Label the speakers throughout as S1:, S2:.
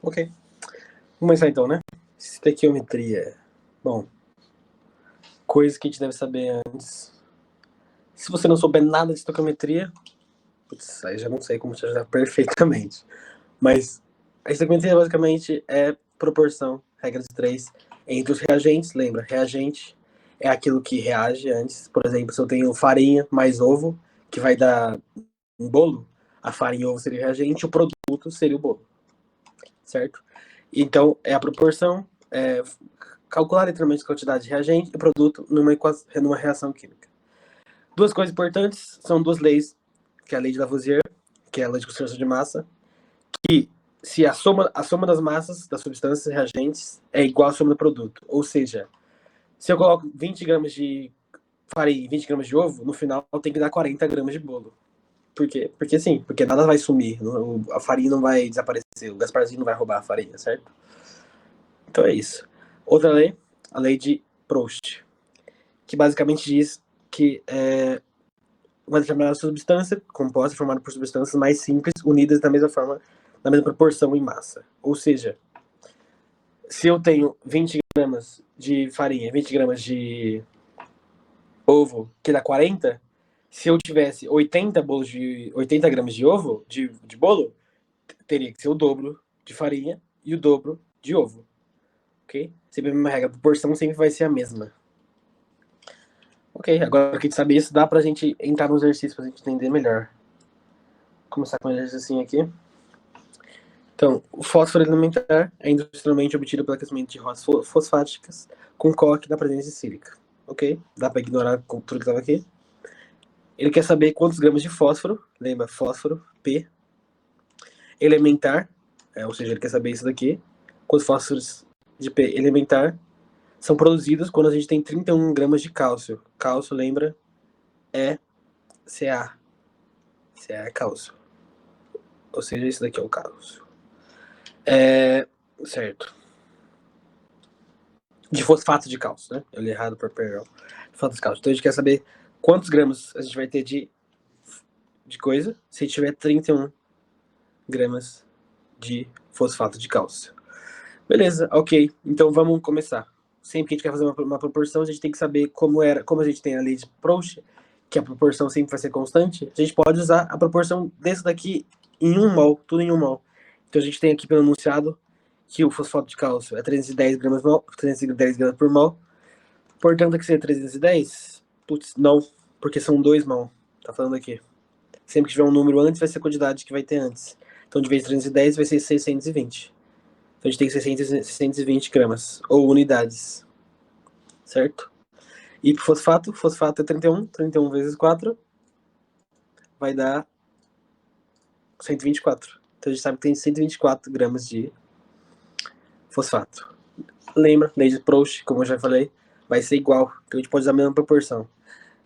S1: Ok. Vamos começar então, né? Estequiometria. Bom, coisas que a gente deve saber antes. Se você não souber nada de estequiometria, putz, aí já não sei como te ajudar perfeitamente. Mas a estequiometria basicamente é proporção, regra de 3, entre os reagentes. Lembra, reagente é aquilo que reage antes. Por exemplo, se eu tenho farinha mais ovo, que vai dar um bolo, a farinha e o ovo seria o reagente, o produto seria o bolo. Certo? Então, é a proporção, calcular literalmente a quantidade de reagente e produto numa reação química. Duas coisas importantes são duas leis, que é a lei de Lavoisier, que é a lei de conservação de massa, que se a soma das massas das substâncias reagentes é igual à soma do produto. Ou seja, se eu coloco 20 gramas de farinha e 20 gramas de ovo, no final tem que dar 40 gramas de bolo. Por quê? Porque sim, porque nada vai sumir, a farinha não vai desaparecer, o Gasparzinho não vai roubar a farinha, certo? Então é isso. Outra lei, a lei de Proust, que basicamente diz que uma determinada substância composta formada por substâncias mais simples unidas da mesma forma, na mesma proporção em massa. Ou seja, se eu tenho 20 gramas de farinha, 20 gramas de ovo, que dá 40, se eu tivesse 80 gramas de ovo, de bolo, teria que ser o dobro de farinha e o dobro de ovo. Ok? Sempre a mesma regra, a proporção sempre vai ser a mesma. Ok, agora que a gente sabe isso, dá pra gente entrar no exercício pra gente entender melhor. Vou começar com um exercício aqui. Então, o fósforo elementar é industrialmente obtido pelo aquecimento de rochas fosfáticas com coque da presença de sílica. Ok? Dá pra ignorar tudo que tava aqui. Ele quer saber quantos gramas de fósforo, lembra, fósforo, P, elementar, ou seja, ele quer saber isso daqui, quantos fósforos de P elementar são produzidos quando a gente tem 31 gramas de cálcio. Cálcio, lembra, é Ca. Ca é cálcio. Ou seja, isso daqui é o cálcio. Certo. De fosfato de cálcio, né? Eu li errado para perdão. Fosfato de cálcio. Então a gente quer saber quantos gramas a gente vai ter de coisa se tiver 31 gramas de fosfato de cálcio. Beleza, ok. Então vamos começar. Sempre que a gente quer fazer uma proporção, a gente tem que saber como a gente tem a lei de Proust, que a proporção sempre vai ser constante, a gente pode usar a proporção desse daqui em 1 mol, tudo em 1 mol. Então a gente tem aqui pelo enunciado que o fosfato de cálcio é 310 gramas por mol. Portanto, aqui seria 310? Putz, não, porque são 2 mol. Tá falando aqui. Sempre que tiver um número antes, vai ser a quantidade que vai ter antes. Então, de vez de 310, vai ser 620. Então, a gente tem 620 gramas, ou unidades. Certo? E pro fosfato é 31. 31 vezes 4 vai dar 124. Então, a gente sabe que tem 124 gramas de fosfato. Lembra, lei de Proust, como eu já falei, vai ser igual. Então, a gente pode usar a mesma proporção.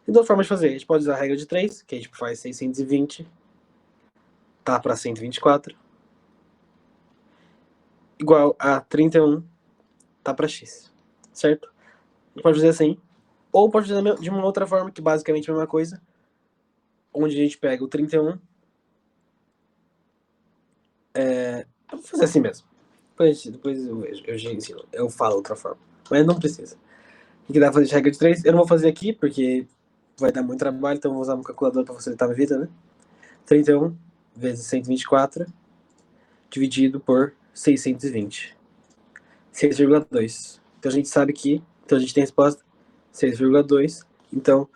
S1: Tem duas formas de fazer. A gente pode usar a regra de 3, que a gente faz 620, tá para 124, igual a 31, tá para x. Certo? A gente pode fazer assim. Ou pode fazer de uma outra forma, que basicamente é a mesma coisa, onde a gente pega o 31. Eu vou fazer assim mesmo. Depois eu vejo, eu ensino. Eu falo outra forma. Mas não precisa. O que dá pra fazer de regra de 3? Eu não vou fazer aqui, porque vai dar muito trabalho, então eu vou usar um calculador para facilitar a minha vida, né? 31 vezes 124 dividido por 620. 6,2. Então a gente sabe que... Então a gente tem a resposta 6,2. Então,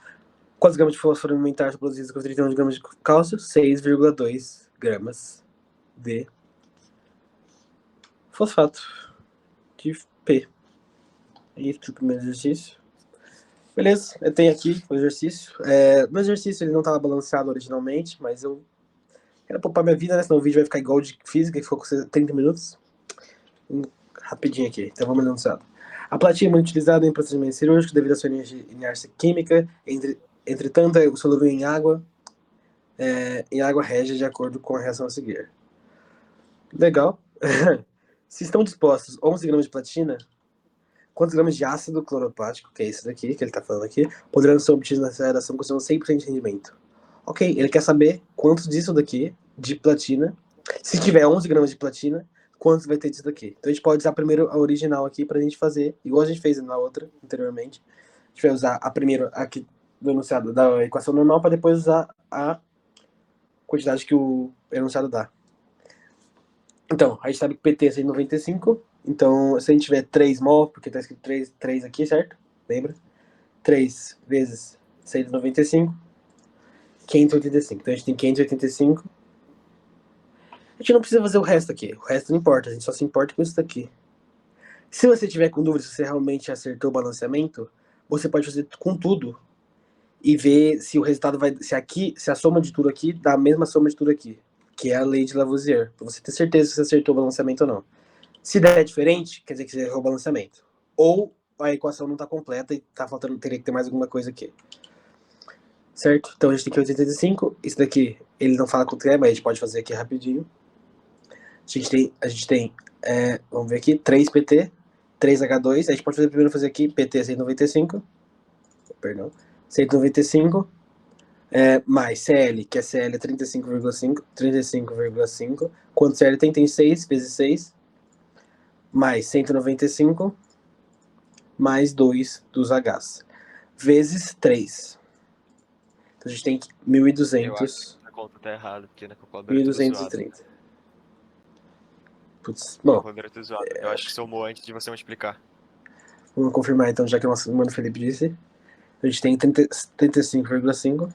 S1: quantos gramas de fósforo elementar são produzidos com 31 gramas de cálcio? 6,2 gramas de fosfato de P. É isso para o primeiro exercício. Beleza, eu tenho aqui o exercício. No exercício ele não estava balanceado originalmente, mas eu quero poupar minha vida, né? Senão o vídeo vai ficar igual de física, que ficou com 30 minutos. Rapidinho aqui, então vamos anunciar. A platina é muito utilizada em procedimentos cirúrgicos devido à sua inércia química. Entretanto, é solúvel em água régia de acordo com a reação a seguir. Legal. Se estão dispostos 11 gramas de platina, quantos gramas de ácido cloroplático, que é esse daqui, que ele está falando aqui, poderão ser obtidos nessa reação com 100% de rendimento? Ok, ele quer saber quantos disso daqui, de platina, se tiver 11 gramas de platina, quantos vai ter disso daqui. Então a gente pode usar primeiro a original aqui pra gente fazer, igual a gente fez na outra, anteriormente. A gente vai usar a primeira aqui do enunciado da equação normal para depois usar a quantidade que o enunciado dá. Então, a gente sabe que PT é 195, então se a gente tiver 3 mol, porque tá escrito 3 aqui, certo? Lembra? 3 vezes 195, 585. Então a gente tem 585. A gente não precisa fazer o resto aqui, o resto não importa, a gente só se importa com isso daqui. Se você tiver com dúvida se você realmente acertou o balanceamento, você pode fazer com tudo e ver se o resultado vai, se a soma de tudo aqui dá a mesma soma de tudo aqui, que é a lei de Lavoisier, para você ter certeza se você acertou o balanceamento ou não. Se der diferente, quer dizer que você errou o balanceamento. Ou a equação não está completa e tá faltando, teria que ter mais alguma coisa aqui. Certo? Então a gente tem que 85, isso daqui ele não fala quanto é, mas a gente pode fazer aqui rapidinho. A gente tem vamos ver aqui, 3PT, 3H2, a gente pode fazer aqui, PT 195, perdão, 195, mais CL, que é CL 35,5, quanto CL tem 6 vezes 6, mais 195, mais 2 dos Hs, vezes 3. Então a gente tem
S2: Eu acho que
S1: 1.200,
S2: a conta tá errada, porque na calculadora é tudo zoado.
S1: 1.230. Putz,
S2: Na
S1: bom,
S2: calculadora é tudo zoado. Eu acho que somou antes de você me explicar.
S1: vamos confirmar então, já que o nosso mano Felipe disse. A gente tem 35,5,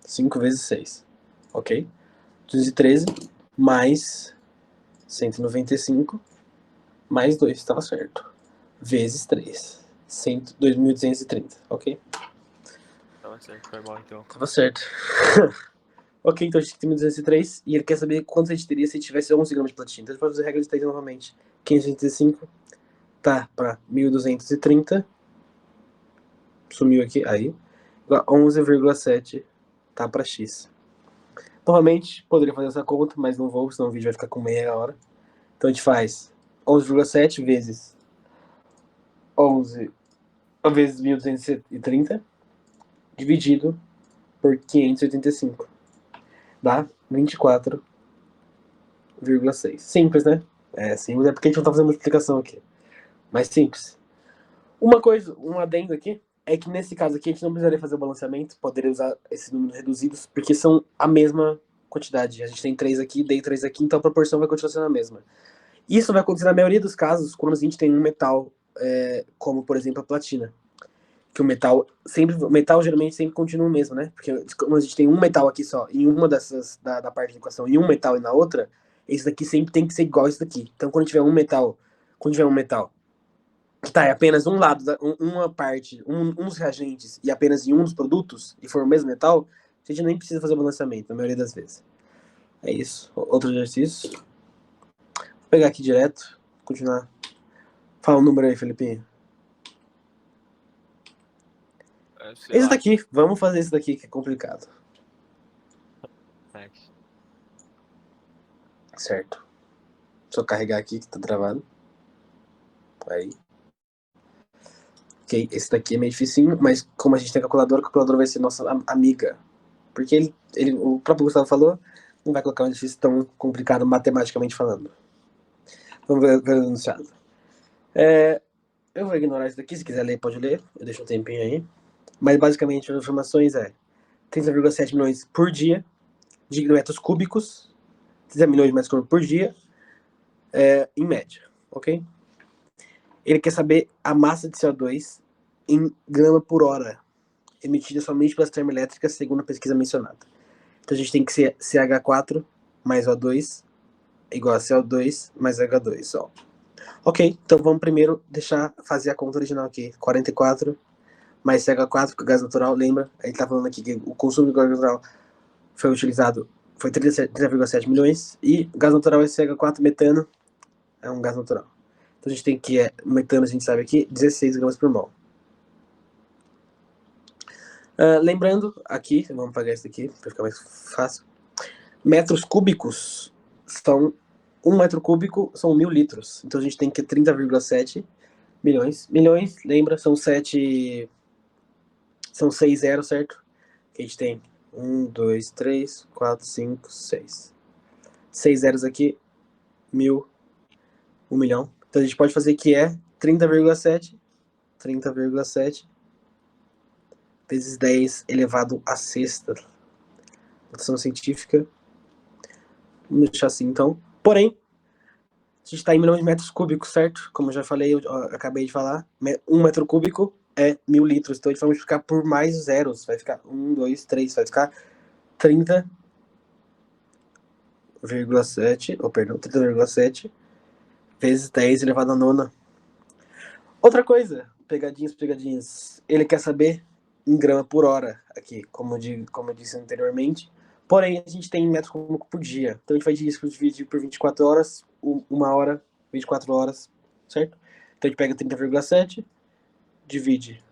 S1: 5 vezes 6, ok? 213 mais 195 mais 2, estava certo. Vezes 3, 2.230, ok?
S2: Tava certo, foi mal então.
S1: Tava certo. Ok, então a gente tem 1.203 e ele quer saber quanto a gente teria se tivesse 11 gramas de platina. Então a gente pode fazer a regra de 3 novamente. 585 tá para 1.230. Sumiu aqui, aí. 11,7 tá para X. Novamente, poderia fazer essa conta, mas não vou, senão o vídeo vai ficar com meia hora. Então a gente faz 11,7 vezes 11 vezes 1.230 dividido por 585. Dá 24,6. Simples, né? É simples, é porque a gente não tá fazendo multiplicação aqui. Mas simples. Uma coisa, um adendo aqui, é que nesse caso aqui a gente não precisaria fazer o balanceamento, poderia usar esses números reduzidos, porque são a mesma quantidade. A gente tem 3 aqui, dei 3 aqui, então a proporção vai continuar sendo a mesma. Isso vai acontecer na maioria dos casos quando a gente tem um metal, como por exemplo a platina. Que o metal geralmente sempre continua o mesmo, né? Porque como a gente tem um metal aqui só, em uma dessas, da parte da equação, e um metal e na outra, esse daqui sempre tem que ser igual a esse daqui. Então quando tiver um metal que tá em apenas um lado, uma parte, um dos reagentes e apenas em um dos produtos, e for o mesmo metal, a gente nem precisa fazer o balanceamento, na maioria das vezes. É isso. Outro exercício. Vou pegar aqui direto, continuar. Fala o número aí, Felipinho.
S2: Sei
S1: Esse
S2: lá.
S1: daqui, vamos fazer esse daqui que é complicado.
S2: Next.
S1: Certo. Só carregar aqui que tá travado. Aí. Ok, esse daqui é meio dificinho, mas como a gente tem a calculadora vai ser nossa amiga. Porque o próprio Gustavo falou, não vai colocar um exercício tão complicado matematicamente falando. Vamos ver o enunciado. Eu vou ignorar isso daqui, se quiser ler, pode ler. Eu deixo um tempinho aí. Mas basicamente as informações 30,7 milhões por dia de metros cúbicos, 30 milhões de metros cúbicos por dia, em média, ok? Ele quer saber a massa de CO2 em grama por hora, emitida somente pelas termoelétricas, segundo a pesquisa mencionada. Então a gente tem que ser CH4 mais O2 igual a CO2 mais H2 só. Ok, então vamos primeiro fazer a conta original aqui. 44 mais CH4, que é gás natural, lembra? Ele tá falando aqui que o consumo de gás natural foi utilizado, foi 30,7 milhões, e gás natural é CH4, metano, é um gás natural. Então a gente tem que, metano a gente sabe aqui, 16 gramas por mol. Lembrando, aqui, vamos apagar isso aqui, para ficar mais fácil. Metros cúbicos são, 1 metro cúbico são 1.000 litros. Então a gente tem que 30,7 milhões. Milhões, lembra, são 6 zeros, certo? Que a gente tem 1, 2, 3, 4, 5, 6. 6 zeros aqui, 1000, 1 milhão. Então a gente pode fazer que é 30,7 vezes 10 elevado à sexta. Notação científica. Vamos deixar assim, então. Porém, a gente está em milhões de metros cúbicos, certo? Como eu já falei, eu acabei de falar. 1 metro cúbico é 1000 litros. Então a gente vai multiplicar por mais zeros. Vai ficar 1, 2, 3. Vai ficar 30,7 vezes 10 elevado à nona. Outra coisa, pegadinhas. Ele quer saber em grama por hora aqui, como eu disse anteriormente. Porém, a gente tem metros cúbicos por dia. Então a gente vai dividir por 24 horas, 1 hora, 24 horas, certo? Então a gente pega 30,7, divide.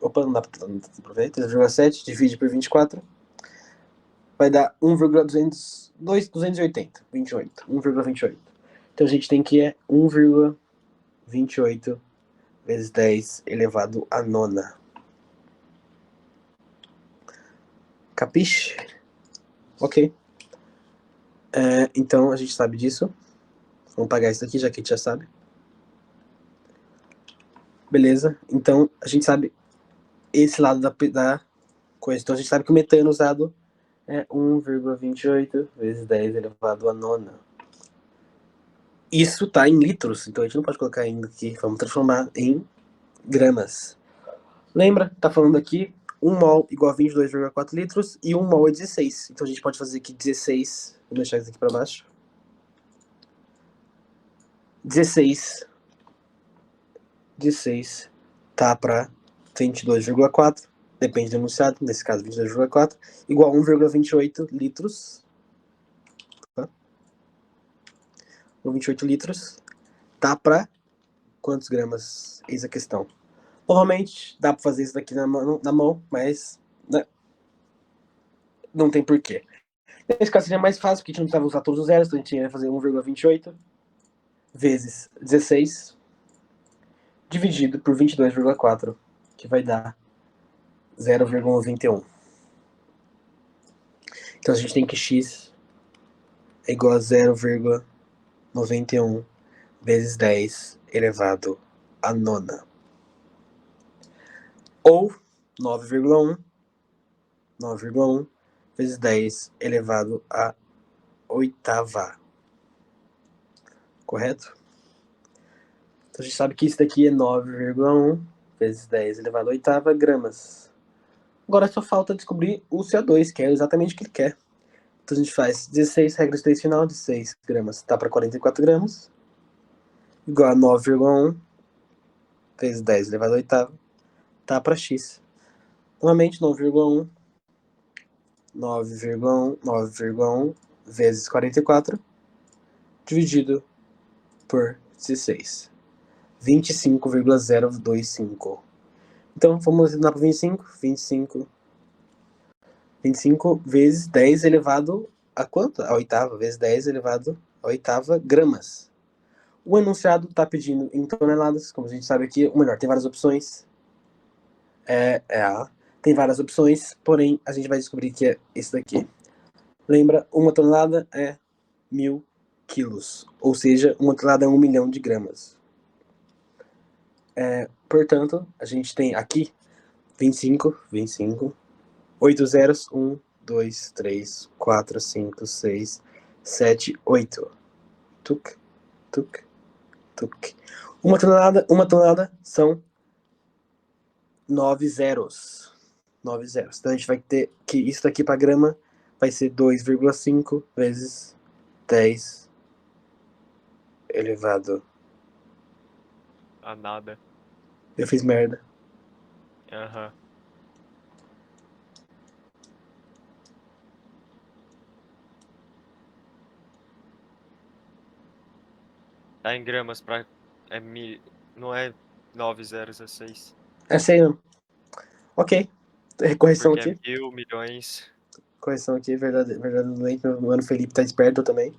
S1: Opa, não dá pra ver. 30,7 divide por 24. Vai dar 1,280. 28. 1,28. Então a gente tem que 1,28 vezes 10 elevado à nona. Capiche? Ok. Então a gente sabe disso. Vamos pagar isso aqui, já que a gente já sabe. Beleza. Então a gente sabe esse lado da coisa. Então a gente sabe que o metano usado é 1,28 vezes 10 elevado à nona. Isso tá em litros, então a gente não pode colocar ainda aqui. Vamos transformar em gramas. Lembra? Tá falando aqui 1 mol igual a 22,4 litros e 1 mol é 16. Então a gente pode fazer aqui 16. Vou deixar isso aqui para baixo. 16 tá para 22,4. Depende do enunciado. Nesse caso, 22,4. Igual a 1,28 litros. 1,28 litros. Tá para quantos gramas? Eis a questão. Normalmente dá para fazer isso daqui na mão, mas né, não tem porquê. Nesse caso seria mais fácil, porque a gente não precisava usar todos os zeros, então a gente ia fazer 1,28 vezes 16 dividido por 22,4, que vai dar 0,91. Então a gente tem que x é igual a 0,91 vezes 10 elevado à nona. Ou 9,1 vezes 10 elevado à oitava. Correto? Então a gente sabe que isso daqui é 9,1 vezes 10 elevado à oitava gramas. Agora só falta descobrir o CO2, que é exatamente o que ele quer. Então a gente faz 16, regra de 3 final, de 6 gramas tá para 44 gramas. Igual a 9,1 vezes 10 elevado à oitava. Tá para x. Novamente, 9,1 vezes 44 dividido por 16. 25,025. Então, vamos dar para 25 vezes 10 elevado a quanto? A oitava, vezes 10 elevado a oitava gramas. O enunciado está pedindo em toneladas, como a gente sabe aqui, ou melhor, tem várias opções. Tem várias opções, porém, a gente vai descobrir que é esse daqui. Lembra, 1 tonelada é 1000 quilos, ou seja, 1 tonelada é 1 milhão de gramas. Portanto, a gente tem aqui 25, 8 zeros, 1, 2, 3, 4, 5, 6, 7, 8. Tuc, tuc, tuc. 1 tonelada são 9 zeros. 9 zeros. Então a gente vai ter que isso daqui para grama vai ser 2,5 vezes 10 elevado
S2: A nada.
S1: Eu fiz merda.
S2: Aham. Tá em gramas pra. Não é 9 zeros, é 6.
S1: Essa aí não. Ok. Correção
S2: Porque
S1: aqui.
S2: é 1000 milhões.
S1: Correção aqui, verdade doente. Meu mano Felipe tá esperto também.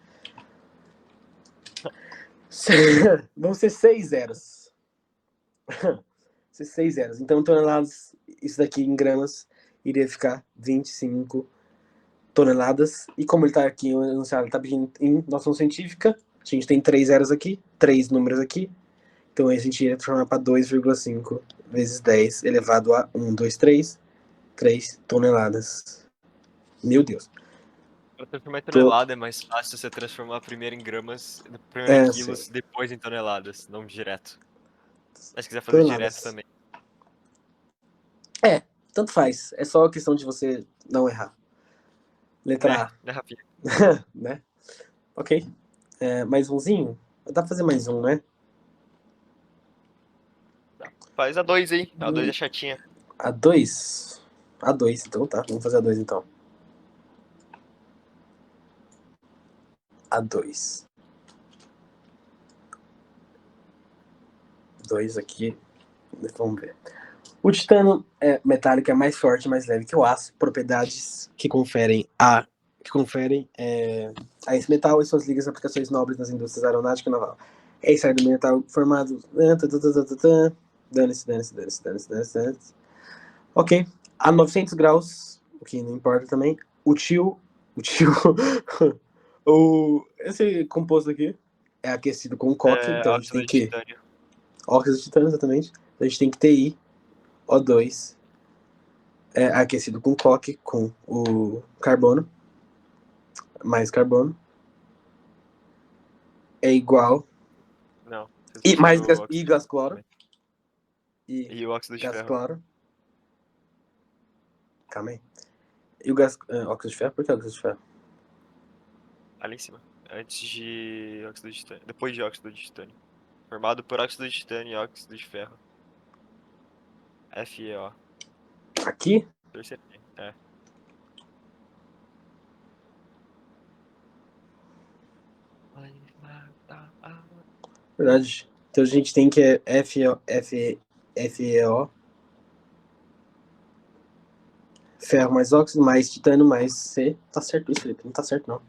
S1: Vão ser 6 zeros. 6 zeros. Então, toneladas, isso daqui em gramas, iria ficar 25 toneladas. E como ele tá aqui, o enunciado tá pedindo em noção científica, A gente tem 3 zeros aqui, 3 números aqui. Então a gente iria transformar para 2,5 vezes 10 elevado a 1, 2, 3 toneladas. Meu Deus.
S2: Pra transformar em tonelada é mais fácil você transformar primeiro em gramas, primeiro em quilos,
S1: Sei.
S2: depois em toneladas, não direto. Mas se quiser fazer
S1: Toneladas.
S2: direto também.
S1: Tanto faz. É só questão de você não errar. Letra
S2: Né, Rafinha?
S1: A. Né? Ok. Mais umzinho? Dá pra fazer mais um, né?
S2: Faz a 2 aí. A 2 é chatinha.
S1: A2? A2, então tá. Vamos fazer A2 então. A2. 2 aqui. Vamos ver. O titânio metálico é mais forte e mais leve que o aço. Propriedades que conferem a esse metal e suas ligas e aplicações nobres nas indústrias aeronáutica e naval. É extraído do metal formado. Dane-se. Ok. A 900 graus, o que não importa também. Esse composto aqui é aquecido com coque, então a gente
S2: Óxido
S1: tem
S2: de
S1: que.
S2: titânio.
S1: Óxido de titânio, exatamente. Então a gente tem que TI, O2, aquecido com coque, com o carbono, mais carbono, é igual.
S2: Não, vocês
S1: E
S2: esqueceram
S1: mais
S2: do
S1: e
S2: óxido de
S1: gás
S2: titânio
S1: cloro.
S2: também.
S1: E
S2: E o óxido de
S1: gás
S2: ferro.
S1: cloro. Calma aí. E o gás. Óxido de ferro? Por que óxido de ferro?
S2: Ali em cima. Antes de óxido de titânio. Depois de óxido de titânio. Formado por óxido de titânio e óxido de ferro. FeO.
S1: Aqui?
S2: Terceiro. É.
S1: Verdade. Então a gente tem que FeO, ferro mais óxido, mais titânio, mais C. Tá certo isso, Felipe? Não tá certo, não.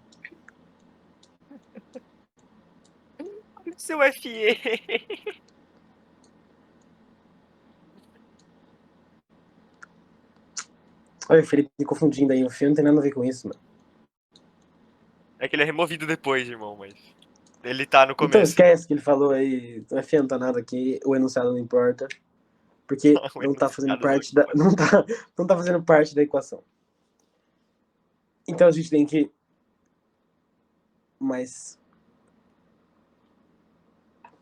S2: Seu Fe.
S1: Olha o Felipe me confundindo aí. O filme não tem nada a ver com isso, mano.
S2: É que ele é removido depois, irmão, mas. Ele tá no
S1: Então
S2: começo.
S1: esquece que ele falou aí. O F não tá nada aqui, o enunciado não importa. Porque
S2: O
S1: não tá fazendo
S2: enunciado não
S1: parte da.
S2: importa.
S1: Não tá fazendo parte da equação. Então a gente tem que. Mais.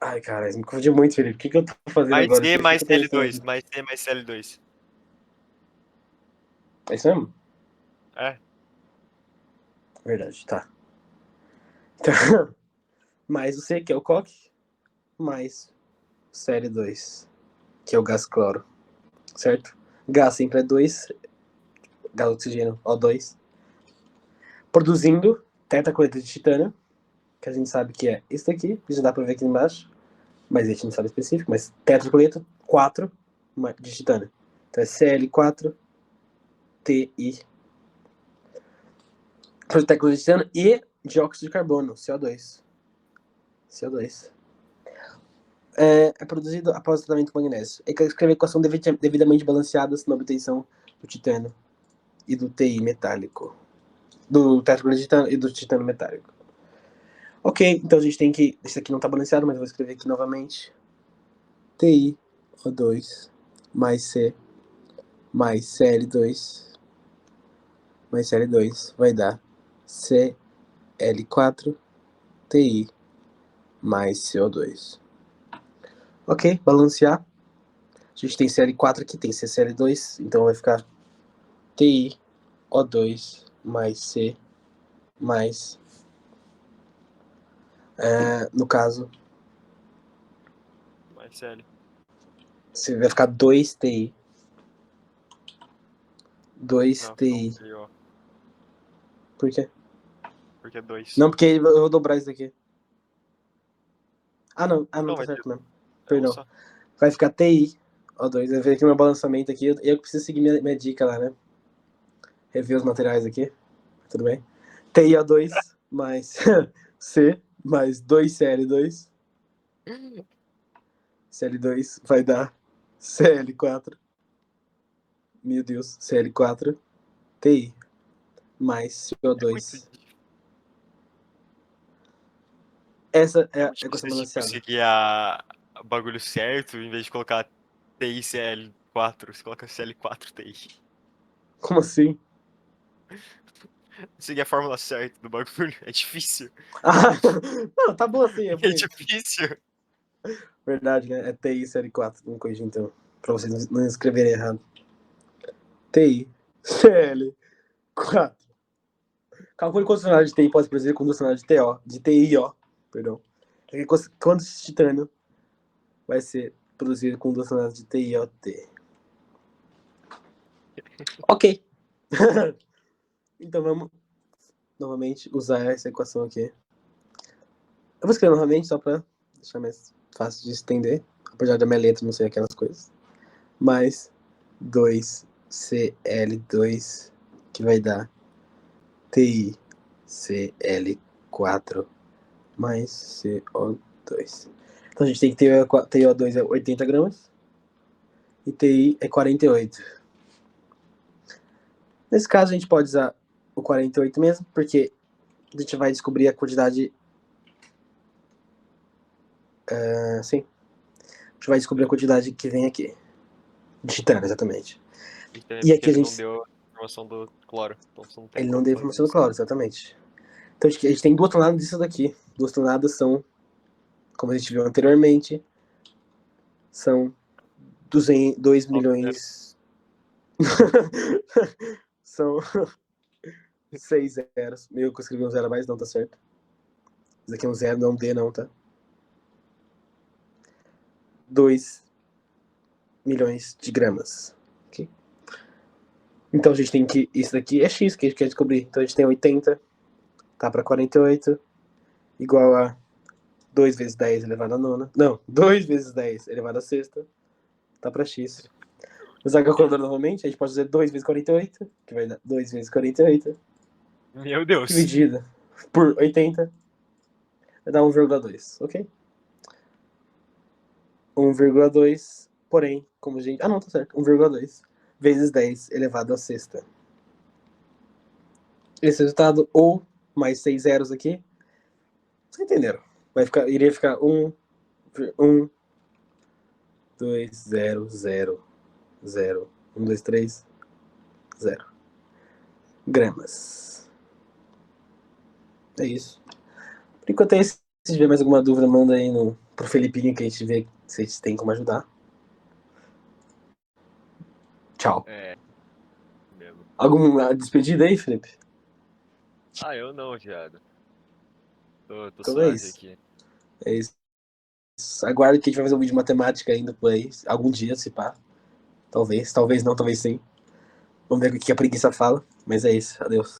S1: Ai, cara, isso me confundiu muito, Felipe. O que eu tô fazendo
S2: Mais
S1: agora?
S2: C
S1: O que
S2: mais
S1: eu tô
S2: Cl2.
S1: pensando?
S2: Mais C mais Cl2.
S1: É isso mesmo?
S2: É.
S1: Verdade, tá. Então, mais o C, que é o coque, mais o Cl2, que é o gás cloro. Certo? Gás sempre é 2, gás oxigênio O2. Produzindo tetracloreto de titânio, que a gente sabe que é isso daqui, já dá pra ver aqui embaixo, mas a gente não sabe específico, mas tetracloreto 4 de titânio. Então é Cl4TI. Tetracloreto de titânio e dióxido de carbono, CO2. CO2. É produzido após o tratamento com magnésio. É que escrever a equação devidamente balanceadas na obtenção do titânio e do TI metálico. Do tetracloreto de titânio e do titânio metálico. Ok, então a gente tem que. Esse aqui não está balanceado, mas eu vou escrever aqui novamente. TiO2 mais C mais Cl2 mais Cl2 vai dar Cl4TI mais CO2. Ok, balancear. A gente tem Cl4 aqui, tem CCl2, então vai ficar TiO2 mais C mais. No caso,
S2: Mais Cl.
S1: vai ficar 2TI.
S2: Não, ficou
S1: 2TI.
S2: ClO.
S1: Por quê?
S2: Porque é 2.
S1: Não, porque eu vou dobrar isso daqui. Não,
S2: Não,
S1: tá
S2: vai ter.
S1: certo mesmo.
S2: É um
S1: Perdão.
S2: só.
S1: Vai ficar TI. O2. Eu vi aqui meu balançamento aqui. Eu preciso seguir minha dica lá, né? Rever os materiais aqui. Tudo bem? TiO2 mais C mais 2Cl2. Cl2 vai dar Cl4. Meu Deus. Cl4. TI mais
S2: É muito
S1: CO2.
S2: difícil.
S1: Essa é a
S2: Tipo,
S1: equação
S2: você tipo,
S1: balanceada.
S2: seguir o bagulho certo, em vez de colocar TICL4, você coloca CL4TI.
S1: Como assim?
S2: Seguir a fórmula certa do bagulho é difícil.
S1: Ah, não, tá bom assim, é
S2: É
S1: bonito.
S2: difícil.
S1: Verdade, né? É TI série 4, vamos corrigir então. Pra vocês não escreverem errado. TI CL 4. Calcule quantos toneladas de TI pode produzir com 2 toneladas de TiO, perdão. Quantos titânio vai ser produzido com 2 toneladas de TiOT? Ok. Então vamos novamente usar essa equação aqui. Eu vou escrever novamente só para deixar mais fácil de entender, apesar da minha letra não ser aquelas coisas. Mais 2Cl2, que vai dar TiCl4 mais CO2. Então a gente tem que ter TiO2 é 80 gramas e TI é 48. Nesse caso a gente pode usar o 48 mesmo, porque a gente vai descobrir a quantidade. Sim. A gente vai descobrir a quantidade que vem aqui. De titânio, exatamente.
S2: Então é
S1: E
S2: porque
S1: aqui a
S2: ele não
S1: gente.
S2: deu a informação do cloro. Então você não tem
S1: Ele não
S2: como
S1: deu
S2: fazer
S1: informação do
S2: isso.
S1: cloro, exatamente. Então a gente tem 2 toneladas disso daqui. 2 toneladas são, como a gente viu anteriormente, são 2 milhões. São 6 zeros. Meu, que eu escrevi um zero a mais, não tá certo. Isso aqui é um zero, não D, não, tá? 2 milhões de gramas. Okay? Então a gente tem que. Isso daqui é X que a gente quer descobrir. Então a gente tem 80, tá para 48, igual a 2 vezes 10 elevado a nona. Não, 2 vezes 10 elevado a sexta, tá para X. Usar a calculadora novamente, a gente pode fazer 2 vezes 48, que vai dar 2 vezes 48,
S2: Meu Deus.
S1: dividida por 80, vai dar 1,2, ok? 1,2, porém, como a gente. Ah, não, tá certo. 1,2 vezes 10 elevado a sexta. Esse resultado, ou mais 6 zeros aqui, vocês entenderam? Iria ficar 1, 2, 0, 0, 0, 1, 2, 3, 0 gramas. É isso. Por enquanto é isso. Se tiver mais alguma dúvida, manda aí pro Felipinho que a gente vê se a gente tem como ajudar. Tchau.
S2: É, mesmo.
S1: Alguma despedida aí, Felipe?
S2: Ah, eu não, viado. Tô
S1: Então é
S2: suave
S1: isso.
S2: aqui.
S1: É isso. Aguardo que a gente vai fazer um vídeo de matemática ainda por aí. Algum dia, se pá. Talvez não, talvez sim. Vamos ver o que a preguiça fala. Mas é isso. Adeus.